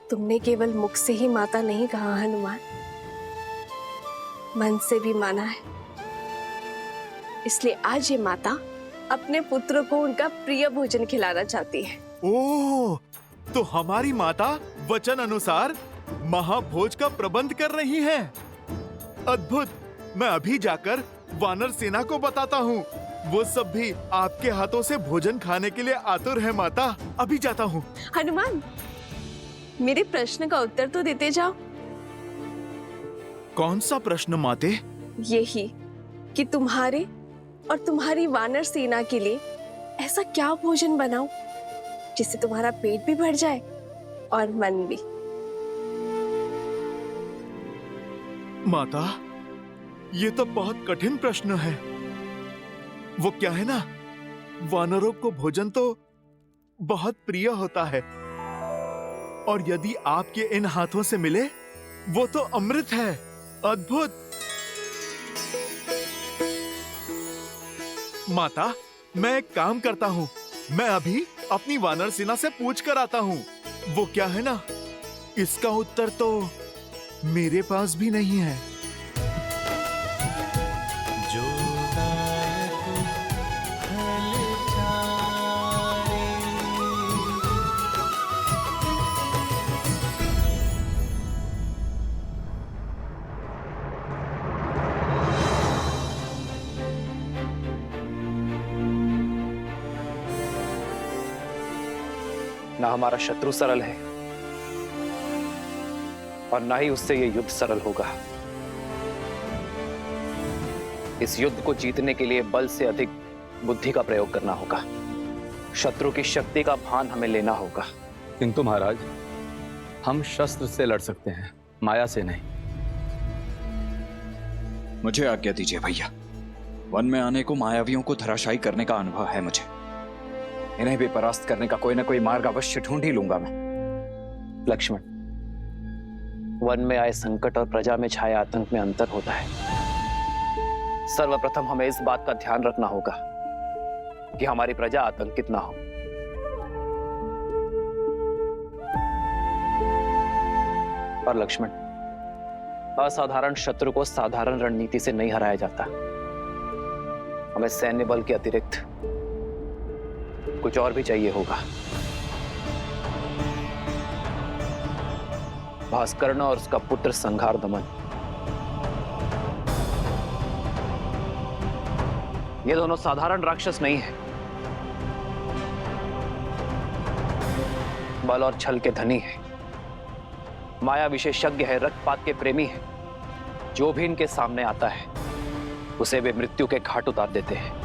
तुमने केवल मुख से ही माता नहीं कहा हनुमान, मन से भी माना है। इसलिए आज ये माता अपने पुत्र को उनका प्रिय भोजन खिलाना चाहती है। ओह, तो हमारी माता वचन अनुसार महाभोज का प्रबंध कर रही हैं। अद्भुत। मैं अभी जाकर वानर सेना को बताता हूँ। वो सब भी आपके हाथों से भोजन खाने के लिए आतुर है माता। अभी जाता हूँ। हनुमान, मेरे प्रश्न का उत्तर तो देते जाओ। कौन सा प्रश्न माते? यही कि तुम्हारे और तुम्हारी वानर सेना के लिए ऐसा क्या भोजन बनाऊं जिससे तुम्हारा पेट भी भर जाए और मन भी। माता, ये तो बहुत कठिन प्रश्न है। वो क्या है ना, वानरों को भोजन तो बहुत प्रिय होता है, और यदि आपके इन हाथों से मिले वो तो अमृत है। अद्भुत। माता, मैं एक काम करता हूँ। मैं अभी अपनी वानर सेना से पूछ कर आता हूँ। वो क्या है ना, इसका उत्तर तो मेरे पास भी नहीं है। ना हमारा शत्रु सरल है और ना ही उससे यह युद्ध सरल होगा। इस युद्ध को जीतने के लिए बल से अधिक बुद्धि का प्रयोग करना होगा। शत्रु की शक्ति का भान हमें लेना होगा। किंतु महाराज, हम शस्त्र से लड़ सकते हैं, माया से नहीं। मुझे आज्ञा दीजिए भैया। वन में आने को मायावियों को धराशायी करने का अनुभव है मुझे। इन्हें भी परास्त करने का कोई ना कोई मार्ग अवश्य ढूंढ ही लूंगा मैं। लक्ष्मण, वन में आए संकट और प्रजा में छाए आतंक में अंतर होता है। सर्वप्रथम हमें इस बात का ध्यान रखना होगा कि हमारी प्रजा आतंकित ना हो। और लक्ष्मण, असाधारण शत्रु को साधारण रणनीति से नहीं हराया जाता। हमें सैन्य बल के अतिरिक्त कुछ और भी चाहिए होगा। भास्कर्ण और उसका पुत्र संघार दमन, ये दोनों साधारण राक्षस नहीं है। बल और छल के धनी है, माया विशेषज्ञ है, रक्तपात के प्रेमी है। जो भी इनके सामने आता है उसे वे मृत्यु के घाट उतार देते हैं।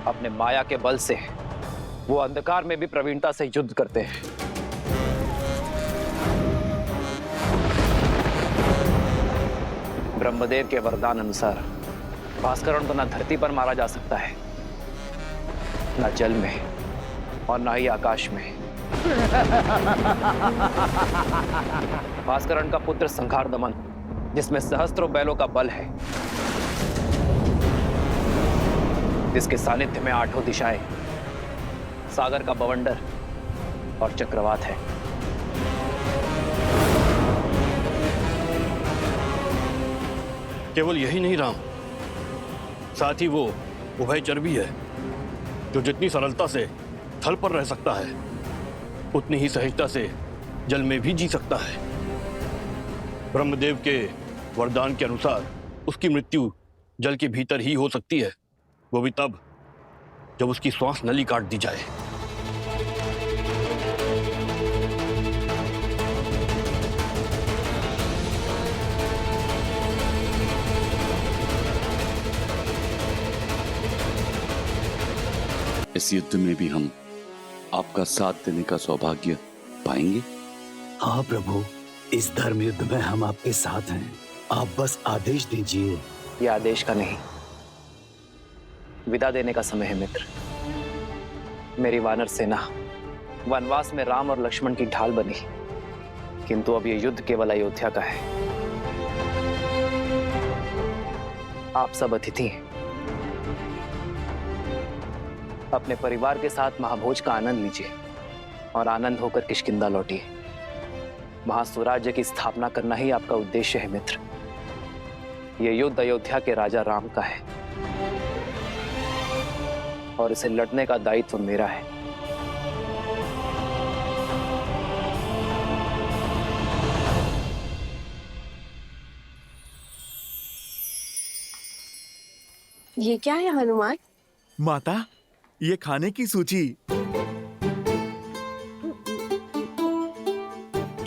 अपने माया के बल से वो अंधकार में भी प्रवीणता से युद्ध करते हैं। ब्रह्मदेव के वरदान अनुसार भास्करण को न धरती पर मारा जा सकता है, न जल में और न ही आकाश में। भास्करण का पुत्र संघार दमन, जिसमें सहस्त्रों बैलों का बल है, जिसके सानिध्य में आठों दिशाएं, सागर का बवंडर और चक्रवात है। केवल यही नहीं राम, साथ ही वो उभयचर भी है, जो जितनी सरलता से थल पर रह सकता है उतनी ही सहजता से जल में भी जी सकता है। ब्रह्मदेव के वरदान के अनुसार उसकी मृत्यु जल के भीतर ही हो सकती है, वो भी तब जब उसकी श्वास नली काट दी जाए। इस युद्ध में भी हम आपका साथ देने का सौभाग्य पाएंगे। हाँ प्रभु, इस धर्म युद्ध में हम आपके साथ हैं। आप बस आदेश दीजिए। यह आदेश का नहीं, विदा देने का समय है मित्र। मेरी वानर सेना वनवास में राम और लक्ष्मण की ढाल बनी, किंतु अब यह युद्ध केवल अयोध्या का है। आप सब अतिथि हैं। अपने परिवार के साथ महाभोज का आनंद लीजिए। और आनंद होकर किष्किंधा लौटिए। वहां स्वराज्य की स्थापना करना ही आपका उद्देश्य है मित्र। यह युद्ध अयोध्या के राजा राम का है और इसे लड़ने का दायित्व मेरा है। ये क्या है हनुमान? माता, ये खाने की सूची।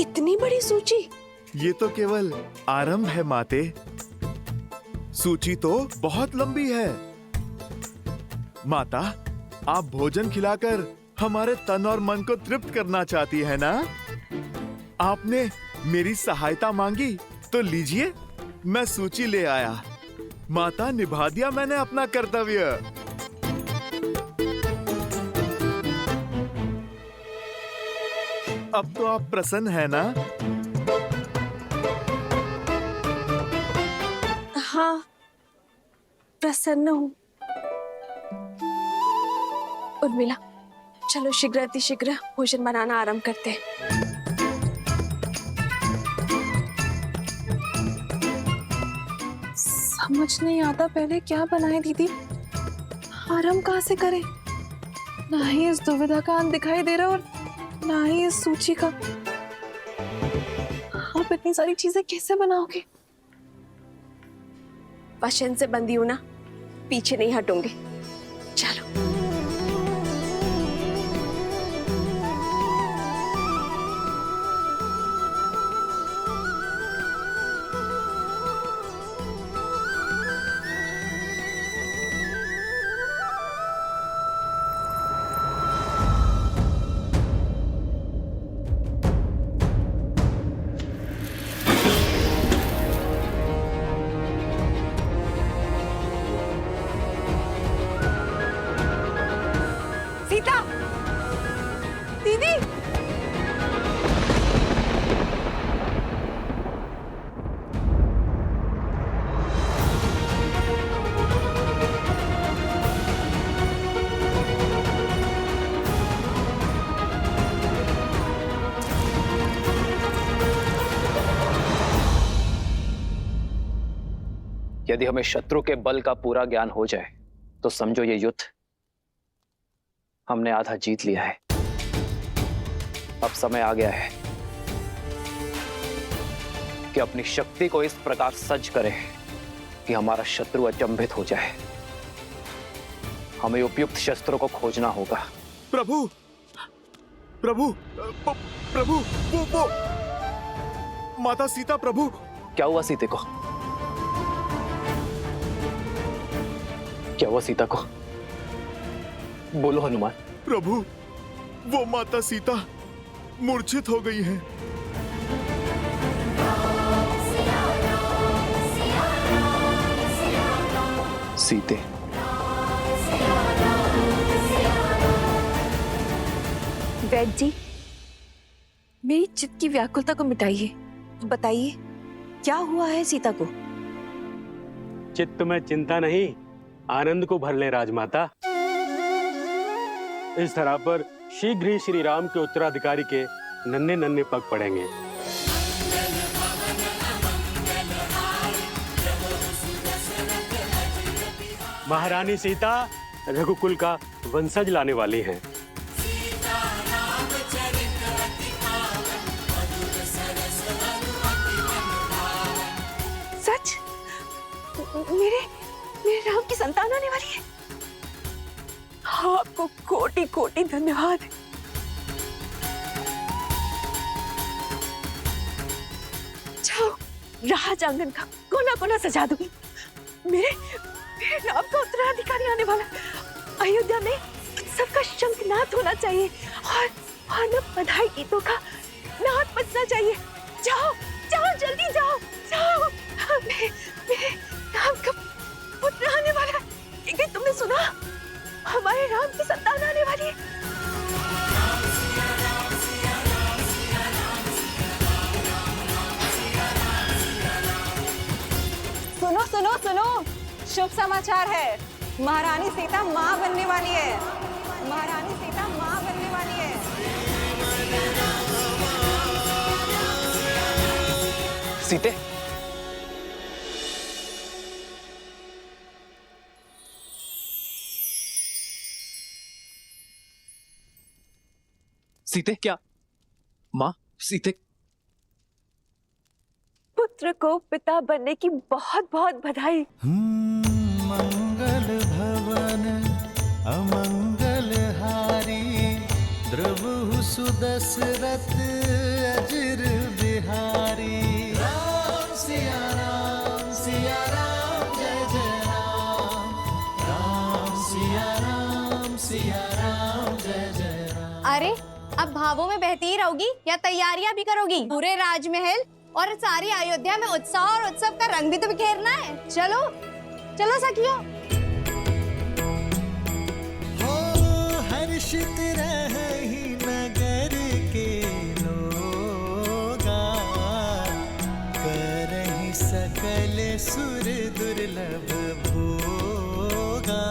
इतनी बड़ी सूची? ये तो केवल आरंभ है माते। सूची तो बहुत लंबी है। माता, आप भोजन खिलाकर हमारे तन और मन को तृप्त करना चाहती है ना? आपने मेरी सहायता मांगी तो लीजिए, मैं सूची ले आया। माता, निभा दिया मैंने अपना कर्तव्य। अब तो आप प्रसन्न है ना? हाँ, प्रसन्न हूँ। उर्मिला, चलो शीघ्र अतिशीघ्र भोजन बनाना आरंभ करते हैं। समझ नहीं आता पहले क्या बनाए दीदी, आरंभ कहाँ से करें? ना ही इस दुविधा का अंत दिखाई दे रहा और ना ही इस सूची का। आप इतनी सारी चीजें कैसे बनाओगे? वचन से बंधी हूं ना, पीछे नहीं हटूंगी। चलो। सीता, दीदी, यदि हमें शत्रु के बल का पूरा ज्ञान हो जाए तो समझो ये युद्ध हमने आधा जीत लिया है। अब समय आ गया है कि अपनी शक्ति को इस प्रकार सज्ज करें कि हमारा शत्रु अचंभित हो जाए। हमें उपयुक्त शस्त्रों को खोजना होगा। प्रभु, प्रभु, प्रभु, वो माता सीता। प्रभु, क्या हुआ सीते को? क्या हुआ सीता को? बोलो हनुमान। प्रभु, वो माता सीता मूर्छित हो गई हैं। सीते, वैद्य जी, मेरी चित्त की व्याकुलता को मिटाइए। बताइए क्या हुआ है सीता को? चित्त में चिंता नहीं, आनंद को भर ले राजमाता। इस धरा पर शीघ्र ही श्री राम के उत्तराधिकारी के नन्हे नन्हे पग पड़ेंगे। महारानी सीता रघुकुल का वंशज लाने वाली हैं। सच? मेरे राम की संतान आने वाली है। आपको कोटि कोटि धन्यवाद। जाओ, राज आंगन का कोना कोना सजा दूंगी। मेरे राम का उत्तराधिकारी आने वाला। अयोध्या में उत्सव का शंखनाद होना चाहिए और न बधाई गीतों का नाद बजना चाहिए। जाओ जाओ, जल्दी जाओ जाओ। मेरे राम का पुत्र आने वाला है। क्या तुमने सुना? हमारे राम की संतान आने वाली है। सुनो सुनो सुनो, शुभ समाचार है। महारानी सीता माँ बनने वाली है। महारानी सीता माँ बनने वाली है। सीते, सीते क्या? माँ, सीते। पुत्र को पिता बनने की बहुत बहुत बधाई। मंगल भवन अमंगल हारी, द्रवहु सुदशरथ अजिर बिहारी। राम सिया राम जय जय राम, राम सिया राम जय जय राम। अरे अब भावों में बहती ही रहोगी या तैयारियां भी करोगी? पूरे राजमहल और सारी अयोध्या में उत्साह और उत्सव का रंग भी तो बिखेरना है। चलो चलो सखियों। हो हर्षित रही नगर के लोगा, करहि सकल सुर दुर्लभ भोगा।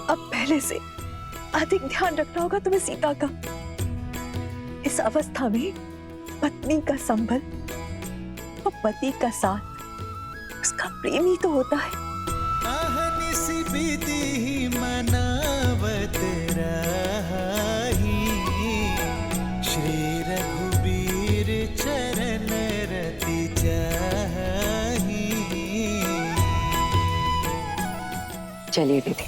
अब पहले से अधिक ध्यान रखना होगा तुम्हें सीता का। इस अवस्था में पत्नी का संबल और पति का साथ उसका प्रेम ही तो होता है। अहनिसि विधि मनावत रही, श्री रघुबीर चरण रति जाही। चलिए दीदी,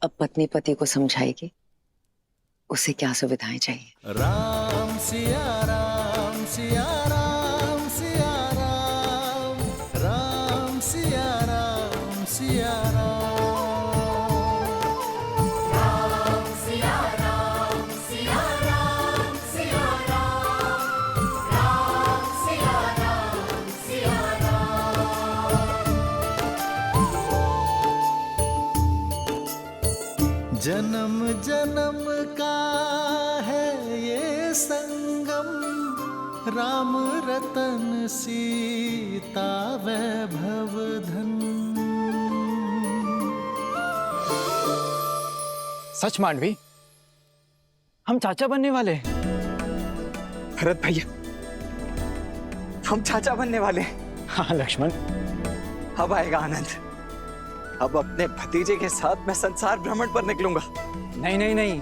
अब पत्नी पति को समझाएगी उसे क्या सुविधाएं चाहिए। राम सिया राम सिया राम सिया राम, राम सिया राम सिया राम, राम सिया राम सिया राम सिया राम, राम सिया राम सिया राम। जन्म जन्म का है ये संगम, राम रतन सीता वैभव धन। सच मांडवी, हम चाचा बनने वाले हैं। भरत भैया, हम चाचा बनने वाले हैं। हाँ लक्ष्मण, अब आएगा आनंद। अब अपने भतीजे के साथ मैं संसार भ्रमण पर निकलूंगा। नहीं नहीं नहीं,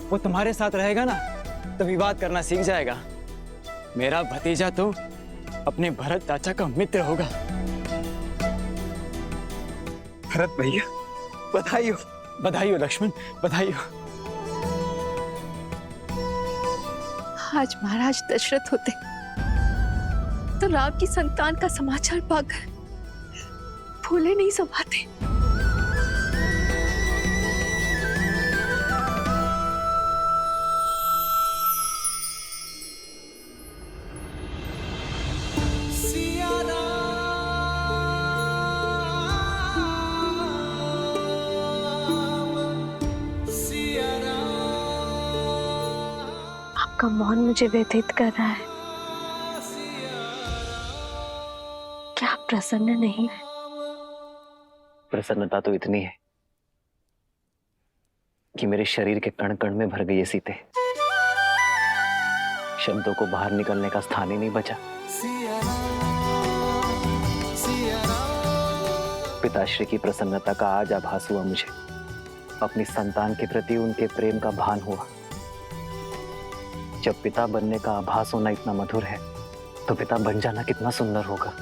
वो तुम्हारे साथ रहेगा ना तो विवाद करना सीख जाएगा। मेरा भतीजा तो अपने भरत चाचा का मित्र होगा। भरत भैया, बधाई हो। बधाई हो लक्ष्मण, बधाई हो। आज महाराज दशरथ होते तो राम की संतान का समाचार पाकर फूले नहीं समाते। आपका मौन मुझे व्यथित कर रहा है। क्या आप प्रसन्न नहीं है? प्रसन्नता तो इतनी है कि मेरे शरीर के कण कण में भर गई है सीते। शब्दों को बाहर निकलने का स्थान ही नहीं बचा। पिताश्री की प्रसन्नता का आज आभास हुआ मुझे। अपनी संतान के प्रति उनके प्रेम का भान हुआ। जब पिता बनने का आभास होना इतना मधुर है तो पिता बन जाना कितना सुंदर होगा।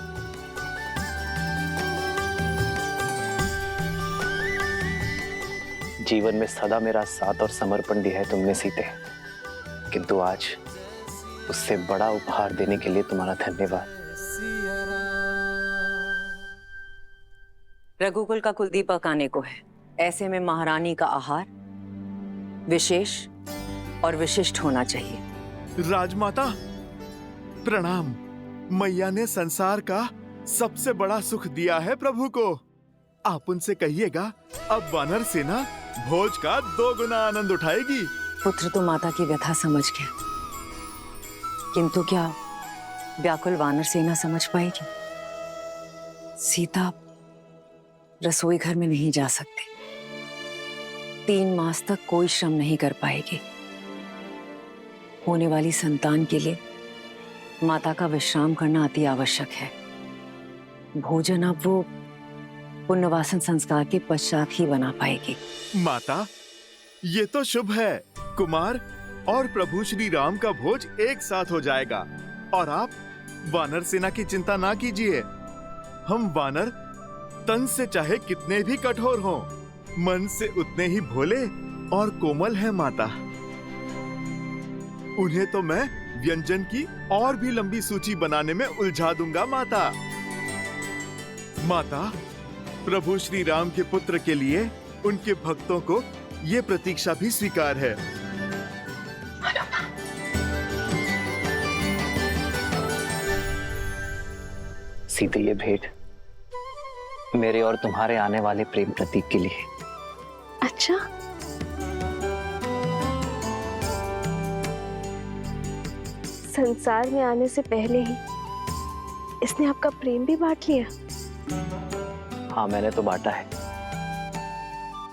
जीवन में सदा मेरा साथ और समर्पण दिया है तुमने सीते, किंतु आज उससे बड़ा उपहार देने के लिए तुम्हारा धन्यवाद। रघुकुल का कुलदीपक आने को है, ऐसे में महारानी का आहार विशेष और विशिष्ट होना चाहिए। राजमाता प्रणाम। मैया ने संसार का सबसे बड़ा सुख दिया है प्रभु को। आप उनसे कहिएगा अब वानर सेना भोज का 2 गुना आनंद उठाएगी। पुत्र तो माता की व्यथा समझ गया, किंतु क्या व्याकुल वानर सेना समझ पाएगी? सीता रसोई घर में नहीं जा सकते, 3 मास तक कोई श्रम नहीं कर पाएगी। होने वाली संतान के लिए माता का विश्राम करना अति आवश्यक है। भोजन अब वो पुण्यवासन संस्कार के पश्चात ही बना पाएगी। माता, ये तो शुभ है। कुमार और प्रभु श्री राम का भोज एक साथ हो जाएगा। और आप वानर सेना की चिंता ना कीजिए। हम वानर तन से चाहे कितने भी कठोर हों, मन से उतने ही भोले और कोमल हैं माता। उन्हें तो मैं व्यंजन की और भी लंबी सूची बनाने में उलझा दूंगा माता। माता, प्रभु श्री राम के पुत्र के लिए उनके भक्तों को ये प्रतीक्षा भी स्वीकार है। सीते, ये भेंट मेरे और तुम्हारे आने वाले प्रेम प्रतीक के लिए। अच्छा, संसार में आने से पहले ही इसने आपका प्रेम भी बांट लिया। हाँ, मैंने तो बांटा है,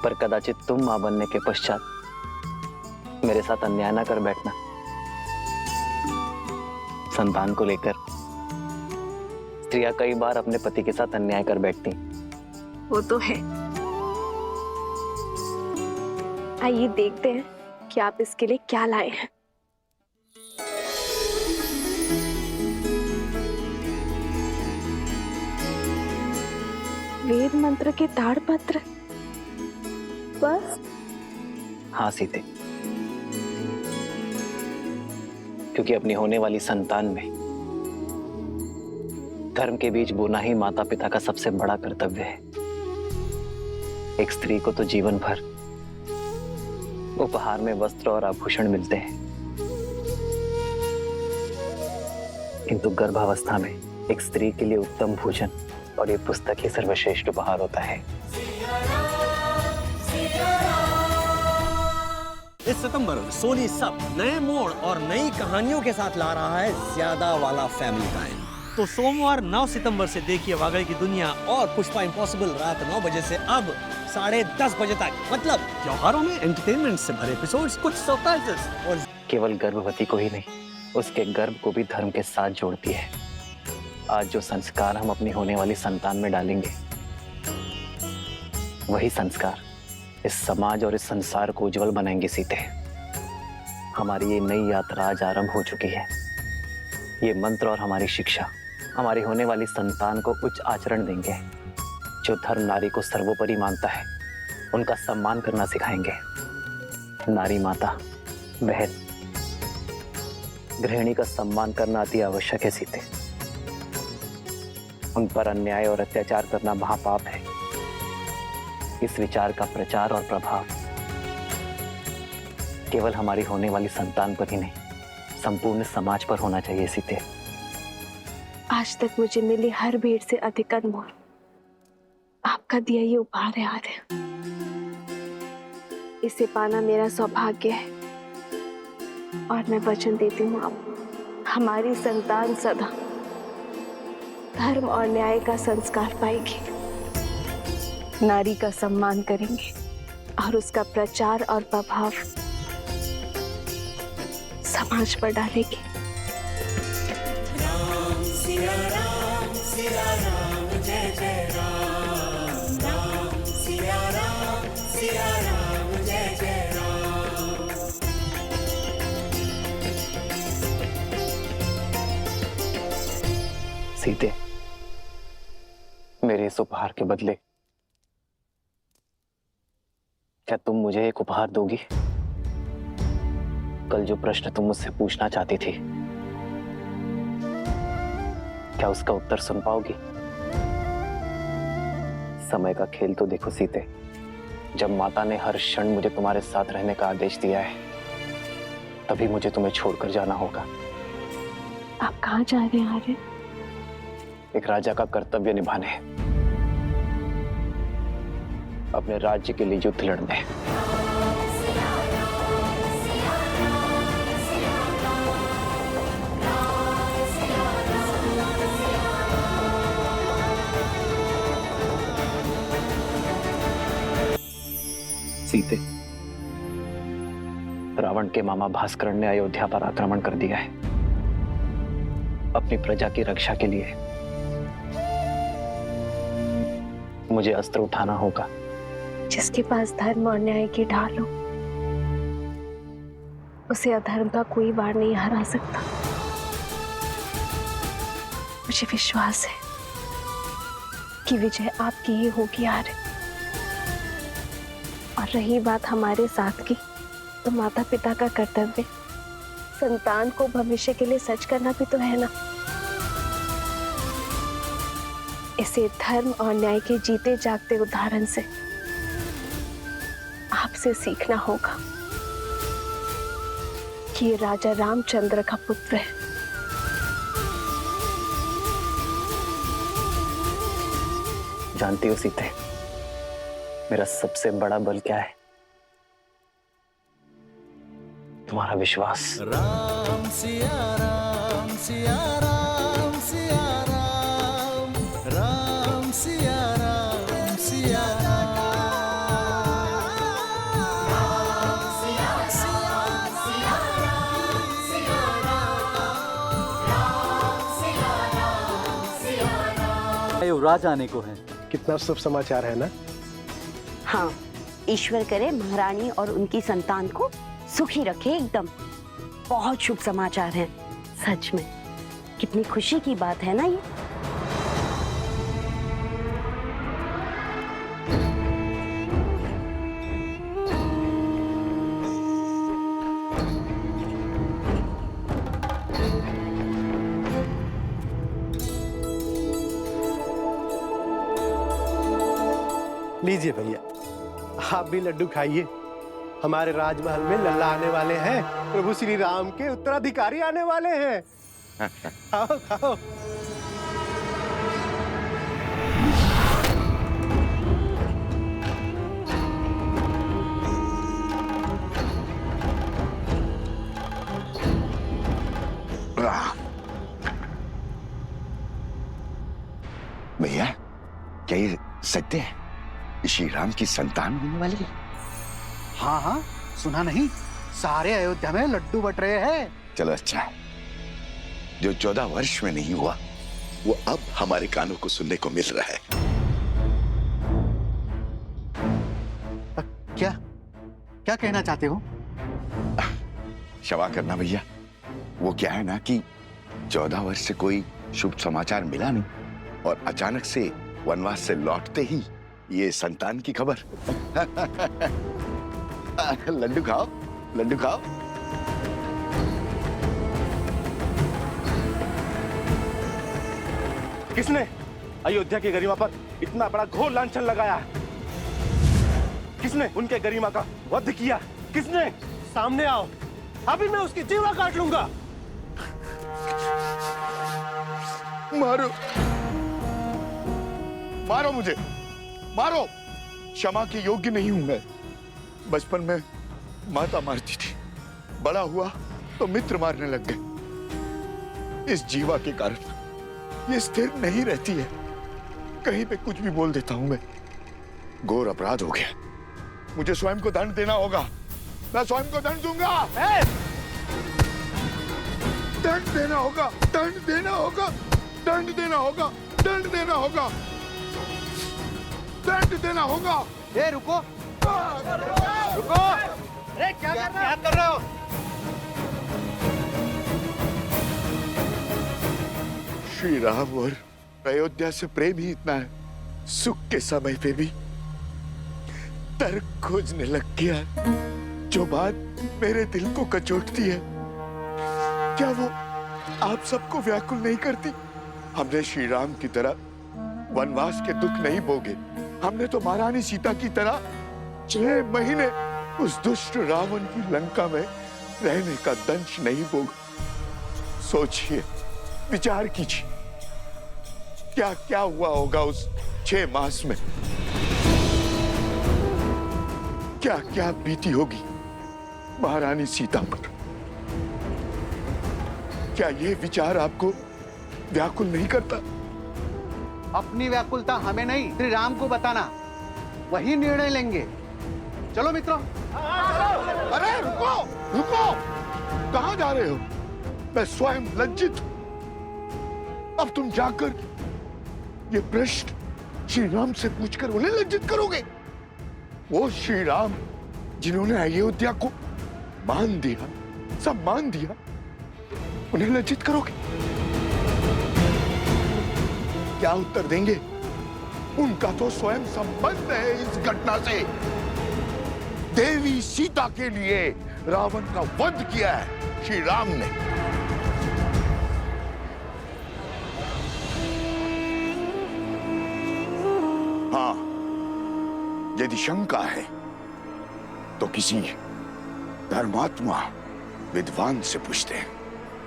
पर कदाचित तुम मां बनने के पश्चात मेरे साथ अन्याय ना कर बैठना। संतान को लेकर स्त्रियां कई बार अपने पति के साथ अन्याय कर बैठती। वो तो है। आइए देखते हैं कि आप इसके लिए क्या लाए हैं। वेद मंत्र के ताड़पत्र, बस? हाँ सीते, क्योंकि अपनी होने वाली संतान में धर्म के बीज बोना ही माता पिता का सबसे बड़ा कर्तव्य है। एक स्त्री को तो जीवन भर उपहार में वस्त्र और आभूषण मिलते हैं, किंतु गर्भावस्था में एक स्त्री के लिए उत्तम भोजन और ये पुस्तक ही सर्वश्रेष्ठ उपहार होता है। इस सितंबर सोनी सब नए मोड़ और नई कहानियों के साथ ला रहा है ज्यादा वाला फैमिली टाइम। तो सोमवार 9 सितंबर से देखिए वागड़ की दुनिया और पुष्पा इम्पॉसिबल रात 9 बजे से अब 10:30 बजे तक। मतलब त्योहारों में एंटरटेनमेंट से भरे एपिसोड्स, कुछ सरप्राइजेस और केवल गर्भवती को ही नहीं, उसके गर्भ को भी धर्म के साथ जोड़ती है। आज जो संस्कार हम अपनी होने वाली संतान में डालेंगे, वही संस्कार इस समाज और इस संसार को उज्जवल बनाएंगे सीते। हमारी ये नई यात्रा आज आरंभ हो चुकी है। ये मंत्र और हमारी शिक्षा हमारी होने वाली संतान को उच्च आचरण देंगे। जो धर्म नारी को सर्वोपरि मानता है, उनका सम्मान करना सिखाएंगे। नारी माता, बहन, गृहिणी का सम्मान करना अति आवश्यक है सीते। उन पर अन्याय और अत्याचार करना महापाप है। इस विचार का प्रचार और प्रभाव केवल हमारी होने वाली संतान पर ही नहीं, संपूर्ण समाज पर होना चाहिए सीते। आज तक मुझे मिली हर भेंट से अधिक अनमोल आपका दिया ये उपहार है आर्य। इसे पाना मेरा सौभाग्य है और मैं वचन देती हूँ आप हमारी संतान सदा धर्म और न्याय का संस्कार पाएगी, नारी का सम्मान करेंगे और उसका प्रचार और प्रभाव समाज पर डालेगी। राम सिया राम जय जय राम, राम सिया राम जय जय राम। सीते, मेरे इस उपहार के बदले क्या तुम मुझे एक उपहार दोगी? कल जो प्रश्न तुम मुझसे पूछना चाहती थी, क्या उसका उत्तर सुन पाओगी? समय का खेल तो देखो सीते, जब माता ने हर क्षण मुझे तुम्हारे साथ रहने का आदेश दिया है, तभी मुझे तुम्हें छोड़कर जाना होगा। आप कहाँ जा रहे हैं आर्य? एक राजा का कर्तव्य निभाने, अपने राज्य के लिए युद्ध लड़ने। सीते, रावण के मामा भास्कर ने अयोध्या पर आक्रमण कर दिया है। अपनी प्रजा की रक्षा के लिए मुझे अस्त्र उठाना होगा। जिसके पास धर्म और न्याय की ढाल हो, उसे अधर्म का कोई वार नहीं हरा सकता। मुझे विश्वास है कि विजय आपकी ही होगी आर्य। और रही बात हमारे साथ की, तो माता पिता का कर्तव्य संतान को भविष्य के लिए सच करना भी तो है ना। इसे धर्म और न्याय के जीते जागते उदाहरण से आपसे सीखना होगा कि ये राजा रामचंद्र का पुत्र है। जानती हो सीते, मेरा सबसे बड़ा बल क्या है? तुम्हारा विश्वास। राम सिया राम सिया राम सिया राम, राम सिया राम सिया राम, राम सिया राम सिया राम सिया राम, राम सिया राम सिया राम। युवराज आने को है। कितना शुभ समाचार है ना। हाँ, ईश्वर करे महारानी और उनकी संतान को सुखी रखे एकदम। बहुत शुभ समाचार है सच में। कितनी खुशी की बात है ना ये। लीजिए भैया, आप भी लड्डू खाइए। हमारे राजमहल में लल्ला आने वाले हैं। प्रभु श्री राम के उत्तराधिकारी आने वाले हैं। खाओ खाओ। भैया, क्या ये सत्य है? श्री राम की संतान होने वाली है? हाँ हाँ, सुना नहीं? सारे अयोध्या में लड्डू बट रहे हैं। चलो अच्छा है। जो 14 वर्ष में नहीं हुआ, वो अब हमारे कानों को सुनने को मिल रहा है। क्या क्या कहना चाहते हो? क्षमा करना भैया, वो क्या है ना कि 14 वर्ष से कोई शुभ समाचार मिला नहीं और अचानक से वनवास से लौटते ही ये संतान की खबर। लड्डू खाओ, लड्डू खाओ। किसने अयोध्या की गरिमा पर इतना बड़ा घोर लांछन लगाया? किसने उनके गरिमा का वध किया? किसने? सामने आओ, अभी मैं उसकी जीवा काट लूंगा। मारो, मारो मुझे, मारो। क्षमा के योग्य नहीं हूं मैं। बचपन में माता मारती थी, बड़ा हुआ तो मित्र मारने लग गए। इस जीवा के कारण ये स्थिर नहीं रहती है। कहीं पे कुछ भी बोल देता हूं मैं। घोर अपराध हो गया, मुझे स्वयं को दंड देना होगा। मैं स्वयं को दंड दूंगा। दंड देना होगा, दंड देना होगा, दंड देना होगा, दंड देना होगा, दंड देना होगा। ए रुको, रुको। अरे क्या कर रहे हो? श्री राम और अयोध्या से प्रेम ही इतना है, सुख के समय पे भी तर्क खोजने लग गया। जो बात मेरे दिल को कचोटती है, क्या वो आप सबको व्याकुल नहीं करती? हमने श्री राम की तरह वनवास के दुख नहीं भोगे। हमने तो महारानी सीता की तरह 6 महीने उस दुष्ट रावण की लंका में रहने का दंश नहीं भोगा। सोचिए, विचार कीजिए, क्या क्या हुआ होगा उस 6 मास में। क्या क्या बीती होगी महारानी सीता पर। क्या ये विचार आपको व्याकुल नहीं करता? अपनी व्याकुलता हमें नहीं, श्री राम को बताना। वही निर्णय लेंगे। चलो मित्रों। अरे रुको रुको, कहाँ जा रहे हो? मैं स्वयं लज्जित हूं। अब तुम जाकर ये प्रश्न श्री राम से पूछकर उन्हें लज्जित करोगे? वो श्री राम जिन्होंने अयोध्या को मान दिया, सम्मान दिया, उन्हें लज्जित करोगे? क्या उत्तर देंगे? उनका तो स्वयं संबंध है इस घटना से। देवी सीता के लिए रावण का वध किया है श्री राम ने। हाँ, यदि शंका है तो किसी धर्मात्मा विद्वान से पूछते हैं।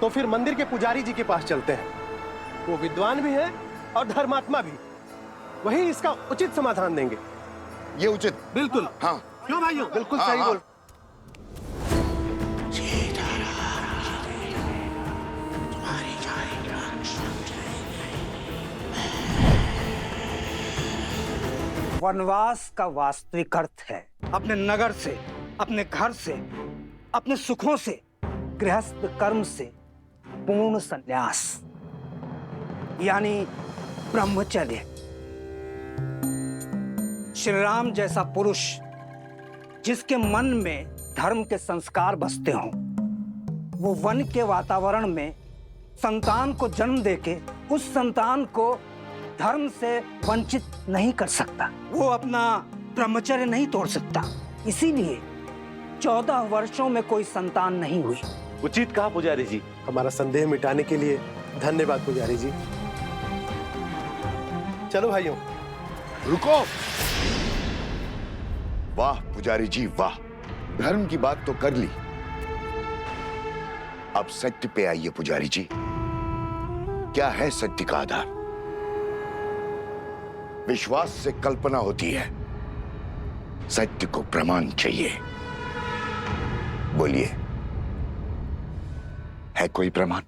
तो फिर मंदिर के पुजारी जी के पास चलते हैं। वो विद्वान भी है और धर्मात्मा भी। वही इसका उचित समाधान देंगे। ये उचित? बिल्कुल। हाँ। क्यों भाइयों? बिल्कुल हाँ, सही हाँ। बोल। वनवास का वास्तविक अर्थ है अपने नगर से, अपने घर से, अपने सुखों से, गृहस्थ कर्म से पूर्ण संन्यास, यानी ब्रह्मचर्य। श्री राम जैसा पुरुष जिसके मन में धर्म के संस्कार बसते हों, वो वन के वातावरण में संतान को जन्म देके उस संतान को धर्म से वंचित नहीं कर सकता। वो अपना ब्रह्मचर्य नहीं तोड़ सकता। इसीलिए 14 वर्षों में कोई संतान नहीं हुई। उचित कहा पुजारी जी। हमारा संदेह मिटाने के लिए धन्यवाद पुजारी जी। चलो भाइयों। रुको। वाह पुजारी जी वाह, धर्म की बात तो कर ली। अब सत्य पे आइए पुजारी जी। क्या है सत्य का आधार? विश्वास से कल्पना होती है, सत्य को प्रमाण चाहिए। बोलिए, है कोई प्रमाण?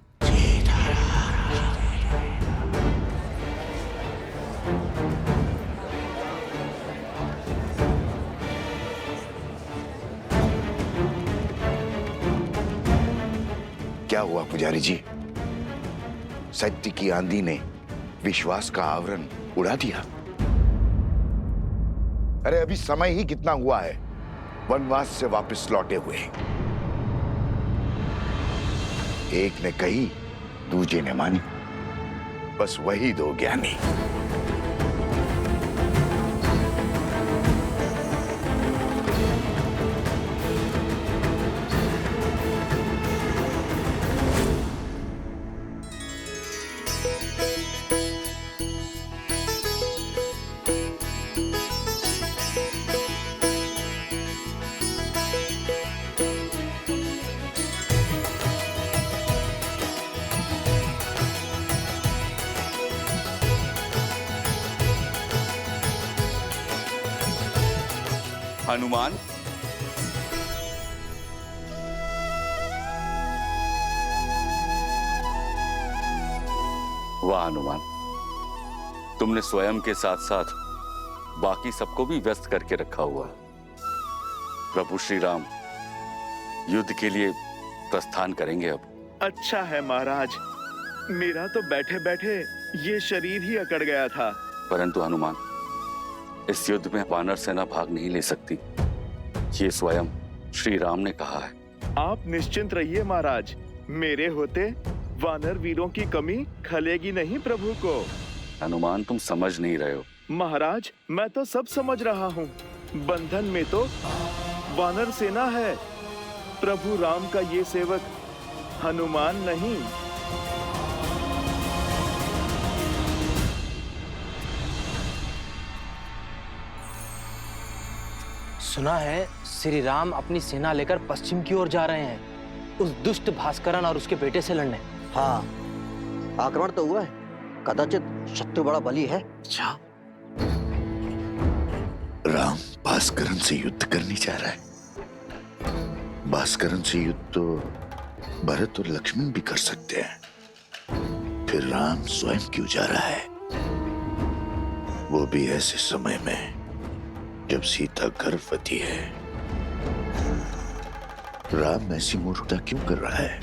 क्या हुआ पुजारी जी? सत्य की आंधी ने विश्वास का आवरण उड़ा दिया। अरे अभी समय ही कितना हुआ है वनवास से वापस लौटे हुए। एक ने कही, दूजे ने मानी, बस वही दो ज्ञानी। हनुमान, वाह हनुमान, तुमने स्वयं के साथ साथ बाकी सबको भी व्यस्त करके रखा हुआ। प्रभु श्री राम युद्ध के लिए प्रस्थान करेंगे अब। अच्छा है महाराज, मेरा तो बैठे बैठे ये शरीर ही अकड़ गया था। परंतु हनुमान, इस युद्ध में वानर सेना भाग नहीं ले सकती, ये स्वयं श्री राम ने कहा है। आप निश्चिंत रहिए महाराज, मेरे होते वानर वीरों की कमी खलेगी नहीं प्रभु को। हनुमान, तुम समझ नहीं रहे हो। महाराज, मैं तो सब समझ रहा हूँ। बंधन में तो वानर सेना है, प्रभु राम का ये सेवक हनुमान नहीं। सुना है श्री राम अपनी सेना लेकर पश्चिम की ओर जा रहे हैं, उस दुष्ट भास्करन और उसके बेटे से लड़ने। हाँ, आक्रमण तो हुआ है, कदाचित शत्रु बड़ा बली है। अच्छा, राम भास्करन से युद्ध करने जा रहा है। भास्करन से युद्ध तो भरत और लक्ष्मण भी कर सकते हैं, फिर राम स्वयं क्यों जा रहा है? वो भी ऐसे समय में जब सीता गर्भवती है। राम ऐसी मूर्खता क्यों कर रहा है?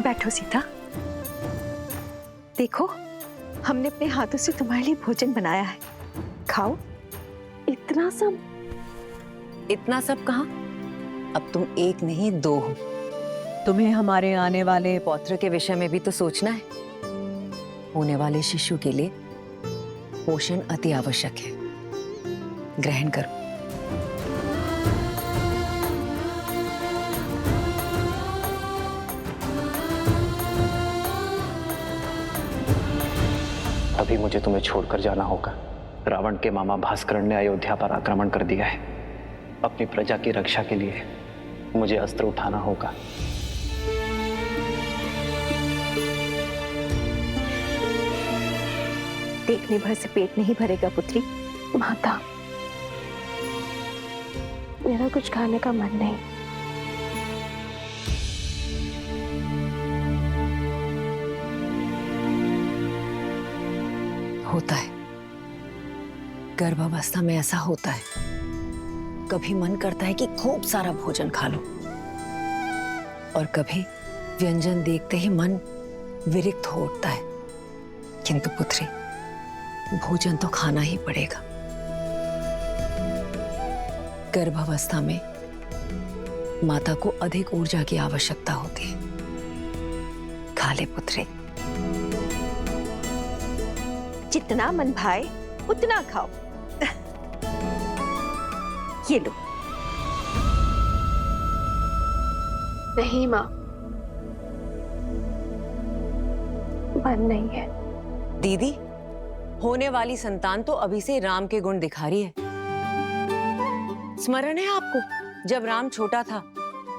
बैठो सीता। देखो, हमने अपने हाथों से तुम्हारे लिए भोजन बनाया है, खाओ। इतना सब? इतना सब कहाँ? अब तुम एक नहीं दो हो। तुम्हें हमारे आने वाले पौत्र के विषय में भी तो सोचना है। होने वाले शिशु के लिए पोषण अति आवश्यक है। ग्रहण करो। अभी मुझे तुम्हें छोड़कर जाना होगा। रावण के मामा भास्करण ने अयोध्या पर आक्रमण कर दिया है। अपनी प्रजा की रक्षा के लिए मुझे अस्त्र उठाना होगा। देखने भर से पेट नहीं भरेगा पुत्री। माता, मेरा कुछ खाने का मन नहीं। होता है, गर्भावस्था में ऐसा होता है। कभी मन करता है कि खूब सारा भोजन खा लो, और कभी व्यंजन देखते ही मन विरक्त हो उठता है। किंतु पुत्री, भोजन तो खाना ही पड़ेगा। गर्भावस्था में माता को अधिक ऊर्जा की आवश्यकता होती है। खा ले पुत्री। जितना मन भाए उतना खाओ। ये लो। नहीं माँ, मन नहीं है। दीदी, होने वाली संतान तो अभी से राम के गुण दिखा रही है। स्मरण है आपको, जब राम छोटा था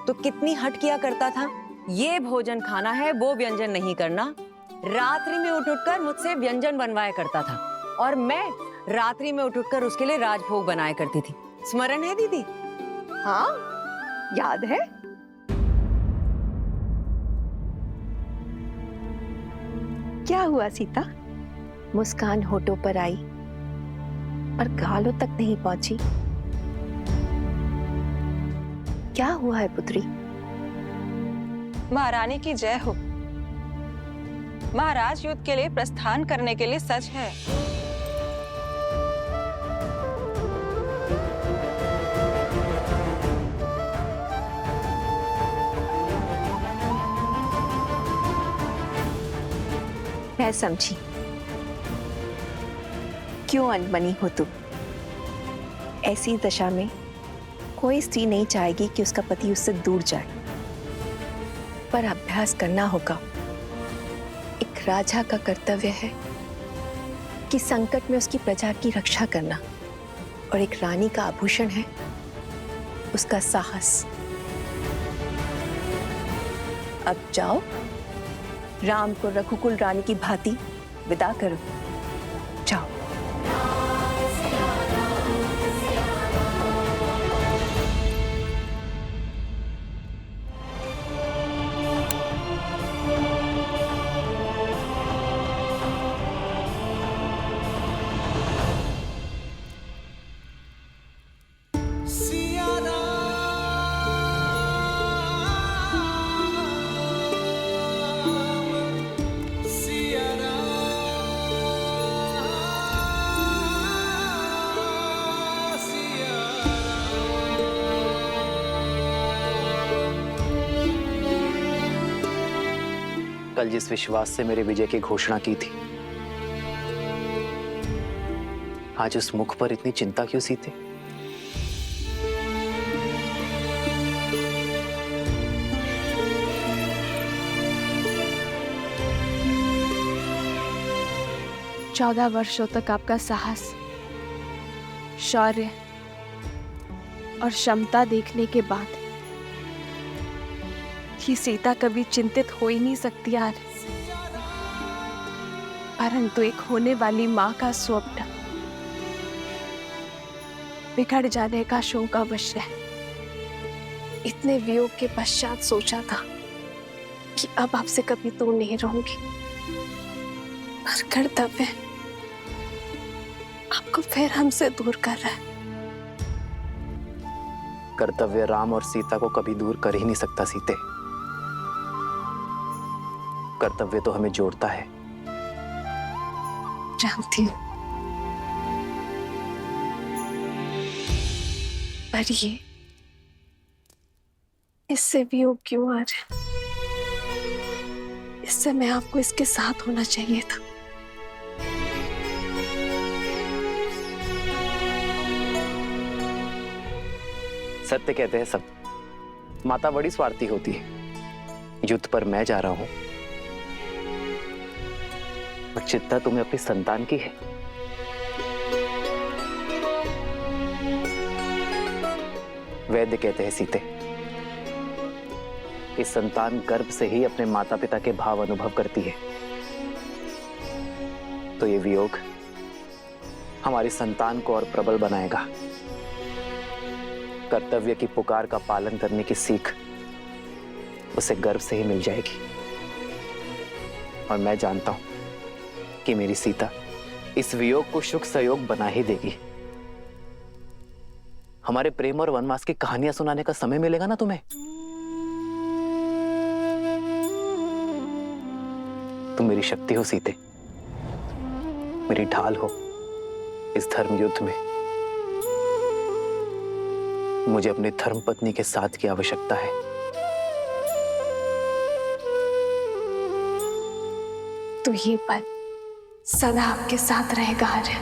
तो कितनी हट किया करता था। ये भोजन खाना है, वो व्यंजन नहीं करना। रात्रि में उठ उठकर मुझसे व्यंजन बनवाया करता था, और मैं रात्रि में उठ उठकर उसके लिए राजभोग बनाया करती थी। स्मरण है दीदी? हाँ, याद है। क्या हुआ सीता? मुस्कान होठों पर आई पर गालों तक नहीं पहुंची। क्या हुआ है पुत्री? महारानी की जय हो। महाराज युद्ध के लिए प्रस्थान करने के लिए सच है। मैं समझी क्यों अनबनी हो तुम। ऐसी दशा में कोई स्त्री नहीं चाहेगी कि उसका पति उससे दूर जाए, पर अभ्यास करना होगा। एक राजा का कर्तव्य है कि संकट में उसकी प्रजा की रक्षा करना, और एक रानी का आभूषण है उसका साहस। अब जाओ, राम को रघुकुल रानी की भांति विदा करो। जाओ। कल जिस विश्वास से मेरे विजय की घोषणा की थी, आज उस मुख पर इतनी चिंता क्यों सी थी? चौदह वर्षों तक आपका साहस, शौर्य और क्षमता देखने के बाद कि सीता कभी चिंतित हो ही नहीं सकती यार। परंतु एक होने वाली माँ का स्वप्न बिगड़ जाने का शोक अवश्य है। इतने वियोग के पश्चात सोचा था कि अब आपसे कभी दूर नहीं रहूंगी, पर कर्तव्य आपको फिर हमसे दूर कर रहा है। कर्तव्य राम और सीता को कभी दूर कर ही नहीं सकता सीते। कर्तव्य तो हमें जोड़ता है। जानती हूँ, पर ये इससे वियोग क्यों आ रहा है? इस समय आपको इसके साथ होना चाहिए था। सत्य कहते हैं सब। माता बड़ी स्वार्थी होती है। युद्ध पर मैं जा रहा हूं, पर चिंता तुम्हें अपनी संतान की है। वैद्य कहते हैं सीते, इस संतान गर्भ से ही अपने माता पिता के भाव अनुभव करती है। तो ये वियोग हमारी संतान को और प्रबल बनाएगा। कर्तव्य की पुकार का पालन करने की सीख उसे गर्भ से ही मिल जाएगी। और मैं जानता हूं कि मेरी सीता इस वियोग को सुख सहयोग बना ही देगी। हमारे प्रेम और वनवास की कहानियां सुनाने का समय मिलेगा ना तुम्हें? तुम मेरी शक्ति हो सीते, मेरी ढाल हो इस धर्म युद्ध में। मुझे अपनी धर्म पत्नी के साथ की आवश्यकता है। तो ये पल सदा आपके साथ रहेगा आर्य।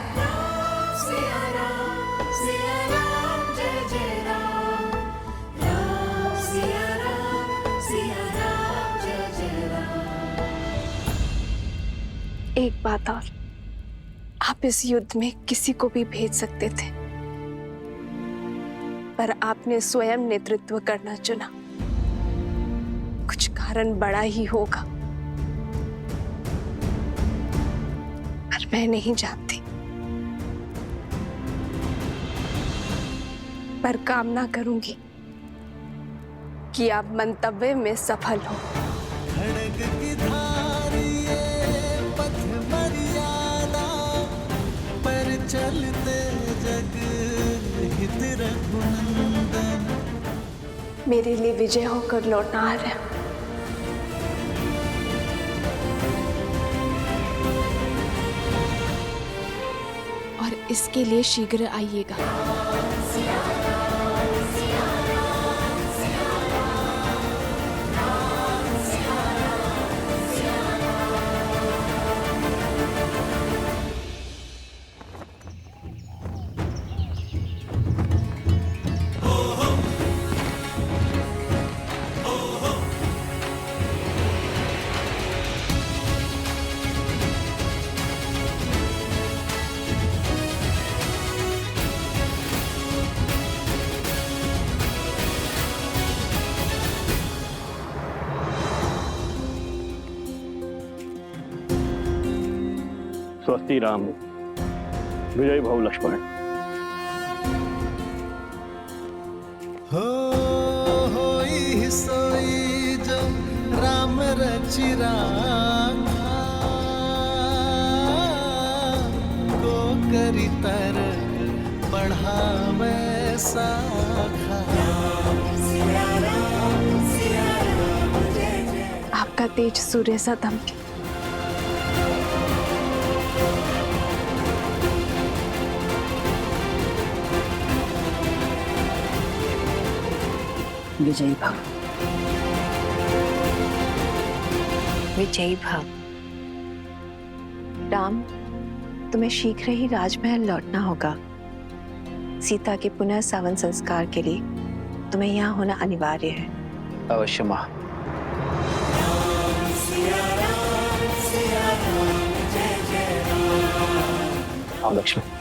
एक बात और, आप इस युद्ध में किसी को भी भेज सकते थे, पर आपने स्वयं नेतृत्व करना चुना। कुछ कारण बड़ा ही होगा, पर मैं नहीं जानती। पर कामना करूंगी कि आप मंतव्य में सफल हो। खड़ग की धारी ये पथ मर्यादा पर चलते जग हित रघुनंदन। मेरे लिए विजय होकर लौटना आ रहा है। और इसके लिए शीघ्र आइएगा। स्वस्ति राम, विजय भव लक्ष्मण। होई सोई जो राम रचि राखा, को करी तर बढ़ावे साखा। आपका तेज सूर्य सा दमके। विजयी भव, विजयी भव। राम, तुम्हें शीघ्र ही राजमहल लौटना होगा। सीता के पुनः सावन संस्कार के लिए तुम्हें यहाँ होना अनिवार्य है। अवश्य मां। आओ लक्ष्मण।